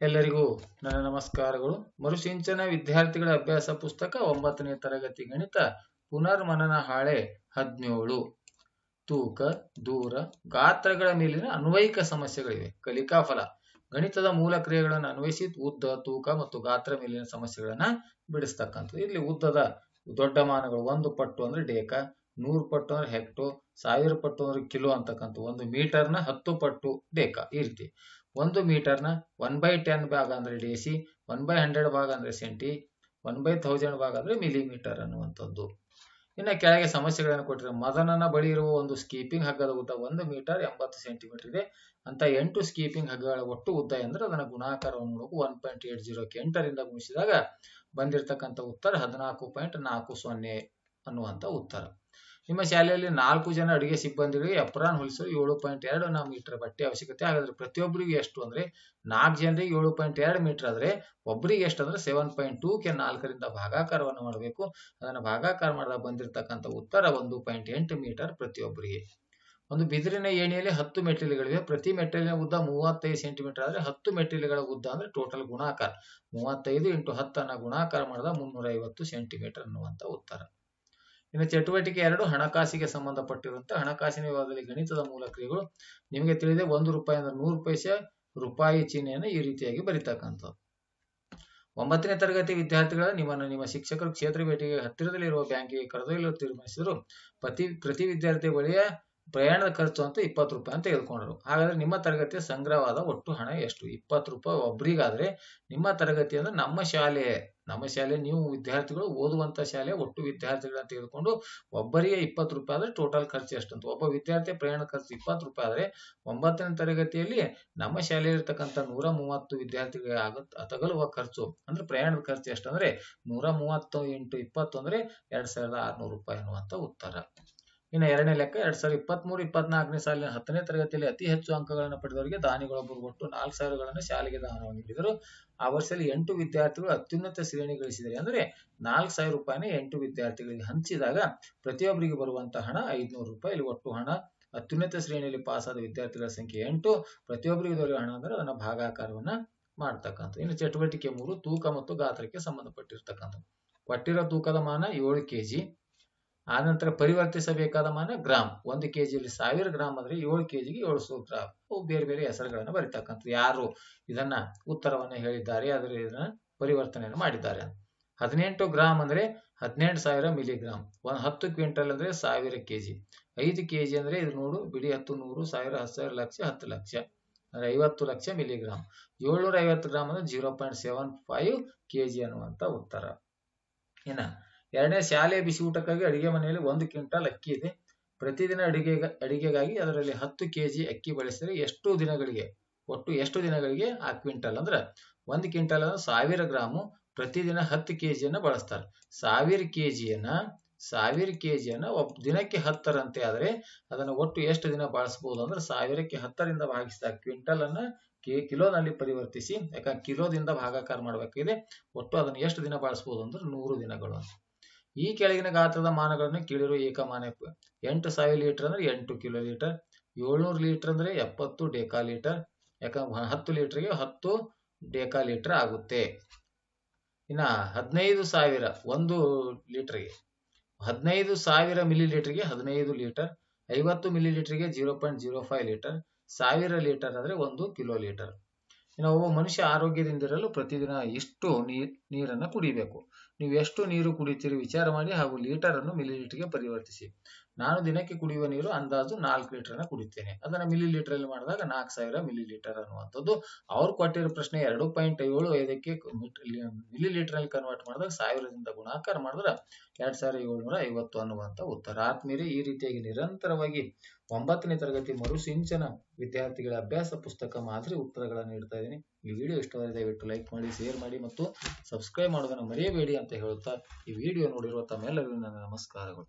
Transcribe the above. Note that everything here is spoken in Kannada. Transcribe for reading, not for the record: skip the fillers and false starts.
ಎಲ್ಲರಿಗೂ ನನ್ನ ನಮಸ್ಕಾರಗಳು. ಮರುಸಿಂಚನ ವಿದ್ಯಾರ್ಥಿಗಳ ಅಭ್ಯಾಸ ಪುಸ್ತಕ 9ನೇ ತರಗತಿ ಗಣಿತ ಪುನರ್ಮನನ ಹಾಳೆ 17. ತೂಕ, ದೂರ, ಗಾತ್ರಗಳ ಮೇಲಿನ ಅನ್ವಯಿಕ ಸಮಸ್ಯೆಗಳಿವೆ. ಕಲಿಕಾ ಫಲ: ಗಣಿತದ ಮೂಲ ಕ್ರಿಯೆಗಳನ್ನು ಅನ್ವಯಿಸಿ ಉದ್ದ, ತೂಕ ಮತ್ತು ಗಾತ್ರ ಮೇಲಿನ ಸಮಸ್ಯೆಗಳನ್ನ ಬಿಡಿಸ್ತಕ್ಕಂಥದ್ದು. ಇಲ್ಲಿ ಉದ್ದದ ದೊಡ್ಡ ಮಾನಗಳು 1 ಪಟ್ಟು ಅಂದ್ರೆ ಡೇಕ, 100 ಪಟ್ಟು ಅಂದ್ರೆ ಹೆಕ್ಟೋ, 1000 ಪಟ್ಟು ಅಂದ್ರೆ ಕಿಲೋ ಅಂತಕ್ಕಂಥ. 1 ಮೀಟರ್ನ 10 ಪಟ್ಟು ಡೇಕ. ಈ ರೀತಿ 1 ಮೀಟರ್ನ 1/10 ಭಾಗ ಅಂದ್ರೆ ಡೆಸಿ, 1/100 ಭಾಗ ಅಂದ್ರೆ ಸೆಂಟಿ, 1/1000 ಭಾಗ ಅಂದ್ರೆ ಮಿಲಿಮೀಟರ್ ಅನ್ನುವಂಥದ್ದು. ಇನ್ನು ಕೆಳಗೆ ಸಮಸ್ಯೆಗಳನ್ನು ಕೊಟ್ಟಿರೋ ಮದನನ ಬಳಿ ಇರುವ ಒಂದು ಸ್ಕೀಪಿಂಗ್ ಹಗ್ಗದ ಉದ್ದ 1 ಮೀಟರ್ 80 ಸೆಂಟಿಮೀಟರ್ ಇದೆ ಅಂತ 8 ಸ್ಕೀಪಿಂಗ್ ಹಗ್ಗಗಳ ಒಟ್ಟು ಉದ್ದ ಎಂದ್ರೆ ಅದನ್ನ ಗುಣಾಕಾರವನ್ನು ನೋಡಬೇಕು. 1.80ಕ್ಕೆ 8ರಿಂದ ಗುಣಿಸಿದಾಗ ಬಂದಿರತಕ್ಕಂಥ ಉತ್ತರ 14.40 ಅನ್ನುವಂಥ ಉತ್ತರ. ನಿಮ್ಮ ಶಾಲೆಯಲ್ಲಿ 4 ಜನ ಅಡುಗೆ ಸಿಬ್ಬಂದಿಗಳಿಗೆ ಎಪ್ರಾನ್ ಹೊಲಿಸಲು 7.2 ಮೀಟರ್ ಬಟ್ಟೆ ಅವಶ್ಯಕತೆ. ಹಾಗಾದ್ರೆ ಪ್ರತಿಯೊಬ್ಬರಿಗೆ ಎಷ್ಟು ಅಂದ್ರೆ 4 ಜನರಿಗೆ 7.2 ಮೀಟರ್ ಆದ್ರೆ ಒಬ್ಬರಿಗೆ ಎಷ್ಟು ಅಂದ್ರೆ 7.2ಕ್ಕೆ 4ರಿಂದ ಭಾಗಾಕಾರವನ್ನು ಮಾಡಬೇಕು. ಅದನ್ನು ಭಾಗಾಕಾರ ಮಾಡಿದಾಗ ಬಂದಿರತಕ್ಕಂಥ ಉತ್ತರ 1.8 ಮೀಟರ್ ಪ್ರತಿಯೊಬ್ಬರಿಗೆ. ಒಂದು ಬಿದಿರಿನ ಏಣಿಯಲ್ಲಿ 10 ಮೆಟ್ಟಿಲುಗಳಿವೆ. ಪ್ರತಿ ಮೆಟ್ಟಿಲಿನ ಉದ್ದ 35 ಸೆಂಟಿಮೀಟರ್ ಆದ್ರೆ 10 ಮೆಟ್ಟಿಲುಗಳ ಉದ್ದ ಅಂದ್ರೆ ಟೋಟಲ್ ಗುಣಾಕಾರ 35 × 10 ಗುಣಾಕಾರ ಮಾಡಿದಾಗ 350 ಸೆಂಟಿಮೀಟರ್ ಅನ್ನುವಂಥ ಉತ್ತರ. ಇನ್ನು ಚಟುವಟಿಕೆ 2 ಹಣಕಾಸಿಗೆ ಸಂಬಂಧಪಟ್ಟಿರುವಂತಹ ಹಣಕಾಸಿನ ವಿಭಾಗದಲ್ಲಿ ಗಣಿತದ ಮೂಲ ಕ್ರಿಯೆಗಳು. ನಿಮಗೆ ತಿಳಿದೆ 1 ರೂಪಾಯಿ ಅಂದ್ರೆ 100 ಪೈಸೆ ರೂಪಾಯಿ ಚಿಹ್ನೆಯನ್ನು ಈ ರೀತಿಯಾಗಿ ಬರೀತಕ್ಕಂಥದ್ದು. 9ನೇ ತರಗತಿ ವಿದ್ಯಾರ್ಥಿಗಳ ನಿಮ್ಮ ಶಿಕ್ಷಕರು ಕ್ಷೇತ್ರ ಭೇಟಿಗೆ ಹತ್ತಿರದಲ್ಲಿರುವ ಬ್ಯಾಂಕಿಗೆ ಕರೆದೊಯ್ಯಲು ತೀರ್ಮಾನಿಸಿದರು. ಪ್ರತಿ ವಿದ್ಯಾರ್ಥಿ ಬಳಿಯ ಪ್ರಯಾಣದ ಖರ್ಚು ಅಂತ 20 ರೂಪಾಯಿ ಅಂತ ತೆಗೆದುಕೊಂಡರು. ಹಾಗಾದ್ರೆ ನಿಮ್ಮ ತರಗತಿಯ ಸಂಗ್ರಹವಾದ ಒಟ್ಟು ಹಣ ಎಷ್ಟು? 20 ರೂಪಾಯಿ ಒಬ್ಬರಿಗಾದ್ರೆ ನಿಮ್ಮ ತರಗತಿ ಅಂದ್ರೆ ನಮ್ಮ ಶಾಲೆ ನೀವು ವಿದ್ಯಾರ್ಥಿಗಳು ಓದುವಂತ ಶಾಲೆ ಒಟ್ಟು ವಿದ್ಯಾರ್ಥಿಗಳನ್ನ ತೆಗೆದುಕೊಂಡು ಒಬ್ಬರಿಗೆ 20 ರೂಪಾಯಿ ಆದ್ರೆ ಟೋಟಲ್ ಖರ್ಚು ಎಷ್ಟು ಅಂತ. ಒಬ್ಬ ವಿದ್ಯಾರ್ಥಿಯ ಪ್ರಯಾಣ ಖರ್ಚು 20 ರೂಪಾಯಿ ಆದ್ರೆ 9ನೇ ತರಗತಿಯಲ್ಲಿ ನಮ್ಮ ಶಾಲೆಯಲ್ಲಿ ಇರ್ತಕ್ಕಂಥ 130 ವಿದ್ಯಾರ್ಥಿಗಳಿಗೆ ತಗಲುವ ಖರ್ಚು ಅಂದ್ರೆ ಪ್ರಯಾಣದ ಖರ್ಚು ಎಷ್ಟು ಅಂದ್ರೆ 130 × 20 ಅಂದ್ರೆ 2600 ರೂಪಾಯಿ ಅನ್ನುವಂಥ ಉತ್ತರ. ಇನ್ನು ಎರಡನೇ ಲೆಕ್ಕ 2023-24ನೇ ಸಾಲಿನ 10ನೇ ತರಗತಿಯಲ್ಲಿ ಅತಿ ಹೆಚ್ಚು ಅಂಕಗಳನ್ನು ಪಡೆದವರಿಗೆ ದಾನಿಗಳೊಬ್ಬರು ಒಟ್ಟು 4000 ಶಾಲೆಗೆ ದಾನವನ್ನು ನೀಡಿದರು. ಆ ವರ್ಷದಲ್ಲಿ 8 ವಿದ್ಯಾರ್ಥಿಗಳು ಅತ್ಯುನ್ನತ ಶ್ರೇಣಿ ಗಳಿಸಿದರೆ ಅಂದ್ರೆ 4000 ರೂಪಾಯಿನ 8 ವಿದ್ಯಾರ್ಥಿಗಳಿಗೆ ಹಂಚಿದಾಗ ಪ್ರತಿಯೊಬ್ಬರಿಗೆ ಬರುವಂತಹ ಹಣ 500 ರೂಪಾಯಿ. ಇಲ್ಲಿ ಒಟ್ಟು ಹಣ ಅತ್ಯುನ್ನತ ಶ್ರೇಣಿಯಲ್ಲಿ ಪಾಸಾದ ವಿದ್ಯಾರ್ಥಿಗಳ ಸಂಖ್ಯೆ 8, ಪ್ರತಿಯೊಬ್ಬರಿಗೆ ದೊರೆಯುವ ಹಣ ಅಂದ್ರೆ ಅದನ್ನ ಭಾಗಾಕಾರವನ್ನ ಮಾಡ್ತಕ್ಕಂಥ. ಇನ್ನು ಚಟುವಟಿಕೆ 3 ತೂಕ ಮತ್ತು ಗಾತ್ರಕ್ಕೆ ಸಂಬಂಧಪಟ್ಟಿರ್ತಕ್ಕಂಥ. ಕೊಟ್ಟಿರೋ ತೂಕದ ಮಾನ 7 kg. ಆನಂತರ ಪರಿವರ್ತಿಸಬೇಕಾದ ಮಾನ ಗ್ರಾಮ್. 1 kgಯಲ್ಲಿ 1000 ಗ್ರಾಮ್ ಅಂದ್ರೆ 7 kgಗೆ 700 ಗ್ರಾಮ್. ಅವು ಬೇರೆ ಬೇರೆ ಹೆಸರುಗಳನ್ನು ಬರೀತಕ್ಕಂಥ. ಯಾರು ಇದನ್ನ ಉತ್ತರವನ್ನು ಹೇಳಿದ್ದಾರೆ ಅದರ ಇದನ್ನ ಪರಿವರ್ತನೆಯನ್ನು ಮಾಡಿದ್ದಾರೆ. 18 ಗ್ರಾಮ್ ಅಂದ್ರೆ 18,000 ಮಿಲಿಗ್ರಾಮ್. 10 ಕ್ವಿಂಟಲ್ ಅಂದ್ರೆ 1000 kg. 5 kg ಅಂದ್ರೆ ಇದು ನೋಡು ಬಿಡಿ 10, 100, 1000, 10,000, ಲಕ್ಷ, 10 ಲಕ್ಷ ಅಂದ್ರೆ 50 ಲಕ್ಷ ಮಿಲಿಗ್ರಾಮ್. 750 ಗ್ರಾಮ್ ಅಂದ್ರೆ 0.75 kg ಅನ್ನುವಂಥ ಉತ್ತರ. ಇನ್ನ ಎರಡನೇ ಶಾಲೆಯ ಬಿಸಿ ಊಟಕ್ಕಾಗಿ ಅಡಿಗೆ ಮನೆಯಲ್ಲಿ 1 ಕ್ವಿಂಟಲ್ ಅಕ್ಕಿ ಇದೆ. ಪ್ರತಿದಿನ ಅಡಿಗೆಗಾಗಿ ಅದರಲ್ಲಿ 10 kg ಅಕ್ಕಿ ಬಳಸಿದರೆ ಒಟ್ಟು ಎಷ್ಟು ದಿನಗಳಿಗೆ ಆ ಕ್ವಿಂಟಲ್ ಅಂದ್ರೆ 1 ಕ್ವಿಂಟಲ್ ಅಂದ್ರೆ 1000 ಗ್ರಾಮು. ಪ್ರತಿದಿನ 10 kgಯನ್ನು ಬಳಸ್ತಾರೆ. 1000 kgಯನ್ನು ದಿನಕ್ಕೆ 10ರಂತೆ ಆದ್ರೆ ಅದನ್ನು ಒಟ್ಟು ಎಷ್ಟು ದಿನ ಬಳಸಬಹುದು ಅಂದ್ರೆ 1000ಕ್ಕೆ 10ರಿಂದ ಭಾಗಿಸಿದಾಗ ಕ್ವಿಂಟಲ್ ಅನ್ನ ಕಿಲೋನಲ್ಲಿ ಪರಿವರ್ತಿಸಿ, ಯಾಕಂದ್ರೆ ಕಿಲೋದಿಂದ ಭಾಗಾಕಾರ ಮಾಡಬೇಕಿದೆ. ಒಟ್ಟು ಅದನ್ನು ಎಷ್ಟು ದಿನ ಬಳಸಬಹುದು ಅಂದ್ರೆ 100 ದಿನಗಳು. ಈ ಕೆಳಗಿನ ಗಾತ್ರದ ಮಾನಗಳನ್ನು ಕೇಳಿರುವ ಏಕಮಾನ 8000 ಲೀಟರ್ ಅಂದ್ರೆ 8 ಕಿಲೋ ಲೀಟರ್, 700 ಲೀಟರ್ ಅಂದ್ರೆ 70 ಡೆಕಾ ಲೀಟರ್. ಯಾಕಂದ್ರೆ 10 ಲೀಟರ್ಗೆ 10 ಡೆಕಾ ಲೀಟರ್ ಆಗುತ್ತೆ. ಇನ್ನ 15,000 1 ಲೀಟರ್ಗೆ, 15,000 ಮಿಲಿ ಲೀಟರ್ಗೆ 15 ಲೀಟರ್, 50 ಮಿಲಿ ಲೀಟರ್ಗೆ 0.05 ಲೀಟರ್, 1000 ಲೀಟರ್ ಅಂದ್ರೆ 1 ಕಿಲೋ ಲೀಟರ್. ಇನ್ನು ಒಬ್ಬ ಮನುಷ್ಯ ಆರೋಗ್ಯದಿಂದಿರಲು ಪ್ರತಿದಿನ ಎಷ್ಟು ನೀರನ್ನು ಕುಡಿಬೇಕು? ನೀವು ಎಷ್ಟು ನೀರು ಕುಡಿತೀರಿ ವಿಚಾರ ಮಾಡಿ ಹಾಗೂ ಲೀಟರ್ ಅನ್ನು ಮಿಲಿ ಲೀಟರ್ಗೆ ಪರಿವರ್ತಿಸಿ. ನಾನು ದಿನಕ್ಕೆ ಕುಡಿಯುವ ನೀರು ಅಂದಾಜು 4 ಲೀಟರ್ ಕುಡಿತೇನೆ. ಅದನ್ನ ಮಿಲಿ ಲೀಟರ್ ಅಲ್ಲಿ ಮಾಡಿದಾಗ 4000 ಮಿಲಿ ಲೀಟರ್ ಅನ್ನುವಂಥದ್ದು. ಅವ್ರು ಕೊಟ್ಟಿರೋ ಪ್ರಶ್ನೆ 2.75ಕ್ಕೆ ಮಿಲಿ ಲೀಟರ್ ಅಲ್ಲಿ ಕನ್ವರ್ಟ್ ಮಾಡಿದಾಗ 1000ದಿಂದ ಗುಣಾಕಾರ ಮಾಡಿದ್ರೆ 2750 ಅನ್ನುವಂಥ ಉತ್ತರ. ಆತ್ಮೀಯರೇ, ಈ ರೀತಿಯಾಗಿ ನಿರಂತರವಾಗಿ 9ನೇ ತರಗತಿ ಮರುಸಿಂಚನ ವಿದ್ಯಾರ್ಥಿಗಳ ಅಭ್ಯಾಸ ಪುಸ್ತಕ ಮಾದರಿ ಉತ್ತರಗಳನ್ನು ನೀಡ್ತಾ ಇದ್ದೀನಿ. ಈ ವಿಡಿಯೋ ಇಷ್ಟವಾದರೆ ದಯವಿಟ್ಟು ಲೈಕ್ ಮಾಡಿ, ಶೇರ್ ಮಾಡಿ ಮತ್ತು ಸಬ್ಸ್ಕ್ರೈಬ್ ಮಾಡೋದನ್ನು ಮರೆಯಬೇಡಿ ಅಂತ ಹೇಳುತ್ತಾ ಈ ವಿಡಿಯೋ ನೋಡಿರುವ ತಮ್ಮೆಲ್ಲರಿಗೂ ನನ್ನ ನಮಸ್ಕಾರಗಳು.